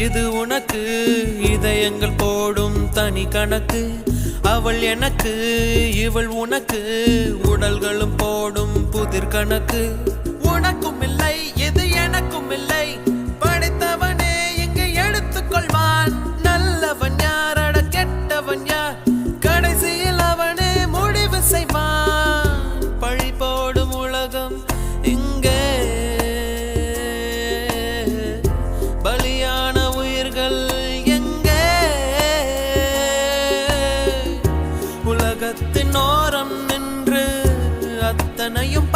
இது உனக்கு இதயங்கள் போடும் தனி கணக்கு. அவள் எனக்கு இவள் உனக்கு உடல்களும் போடும் புதிர் கணக்கு. உனக்கும் இல்லை இது எனக்கும் இல்லை, படைத்தவனே இங்கு எடுத்துக்கொள்வான். நல்லவன் யாரட கெட்டவன் யார், கடைசியில் அவனே முடிவு செய்வான். பழி போடும் உலகம் இங்கே, பலியான உயிர்கள் எங்கே? உலகத்தின் ஓரம் நின்று அத்தனையும்